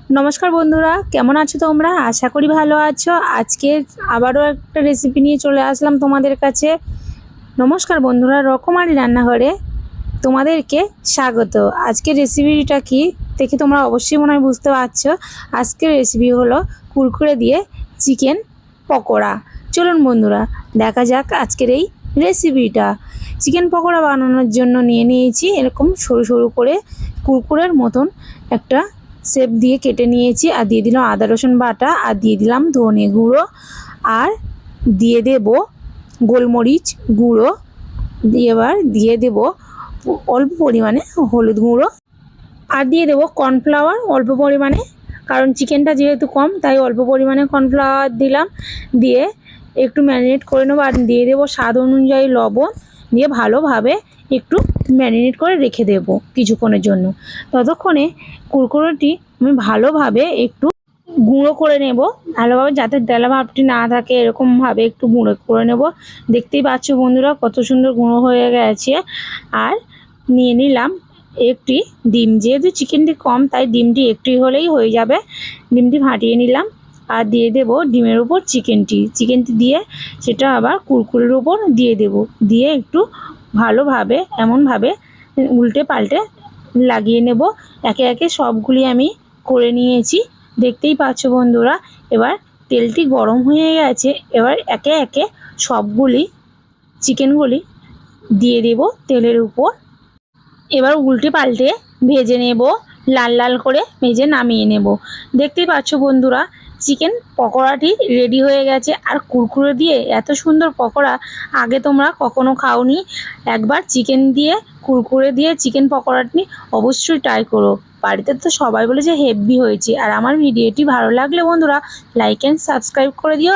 नमस्कार बंधुरा केमन आछो तोमरा आशा करी भालो आछो। आजके आबारो एकटा रेसिपि निये चले आसलाम तोमादेर काछे। नमस्कार बंधुरा रकमारी रान्नाघरे तोमादेरके स्वागत। आजके रेसिपिटा कि देखे तोमरा अवश्यई मने हय बुझते पारछो। आजकेर रेसिपि हलो कुरकुरे दिये चिकेन पकोड़ा। चलुन बंधुरा देखा जाक आजकेर एई रेसिपिटा। चिकेन पकोड़ा बानानोर जोन्नो निये नियेछि एरकम सरु सरु करे कुरकुरेर मतन एकटा शेप दिए केटे निয়েছি আর দিয়ে দিলাম আদা রসুন বাটা আর দিয়ে দিলাম ধনে গুঁড়ো আর দিয়ে দেব গোলমরিচ গুঁড়ো দিয়ে এবার দিয়ে দেব অল্প পরিমাণে হলুদ গুঁড়ো আর দিয়ে দেব কর্নফ্লাওয়ার অল্প পরিমাণে, কারণ চিকেনটা যেহেতু কম তাই অল্প পরিমাণে কর্নফ্লাওয়ার দিলাম। দিয়ে একটু ম্যারিনেট করে নেব আর দিয়ে দেব স্বাদ অনুযায়ী লবণ দিয়ে ভালোভাবে একটু ম্যারিনেট করে রেখে দেব কিছুক্ষণের জন্য। ততক্ষণে কুরকুরেটি আমি ভালোভাবে একটু গুঁড়ো করে নেব, ভালোভাবে যাতে তেলা ভাবটি না থাকে এরকমভাবে একটু গুঁড়ো করে নেব। দেখতেই পাচ্ছ বন্ধুরা কত সুন্দর গুঁড়ো হয়ে গেছে। আর নিয়ে নিলাম একটি ডিম, যেহেতু চিকেনটি কম তাই ডিমটি একটি হলেই হয়ে যাবে। ডিমটি ফাটিয়ে নিলাম আর দিয়ে দেব ডিমের উপর চিকেনটি দিয়ে সেটা আবার কুরকুরের উপর দিয়ে দেব। দিয়ে একটু ভালোভাবে এমনভাবে উল্টে পাল্টে লাগিয়ে নেব। একে একে সবগুলি আমি করে নিয়েছি, দেখতেই পাচ্ছ বন্ধুরা। এবার তেলটি গরম হয়ে গেছে, এবার একে একে সবগুলি চিকেনগুলি দিয়ে দেব তেলের উপর। এবার উল্টে পাল্টে ভেজে নেব, লাল লাল করে ভেজে নামিয়ে নেব। দেখতেই পাচ্ছ বন্ধুরা চিকেন পকোড়াটি রেডি হয়ে গেছে। আর কুরকুরে দিয়ে এত সুন্দর পকোড়া আগে তোমরা কখনো খাওনি। একবার চিকেন দিয়ে কুরকুরে দিয়ে চিকেন পকোড়াটি অবশ্যই ট্রাই করো। বাড়িতে তো সবাই বলে যে হেভি হয়েছে। আর আমার ভিডিওটি ভালো লাগলে বন্ধুরা লাইক অ্যান্ড সাবস্ক্রাইব করে দিও।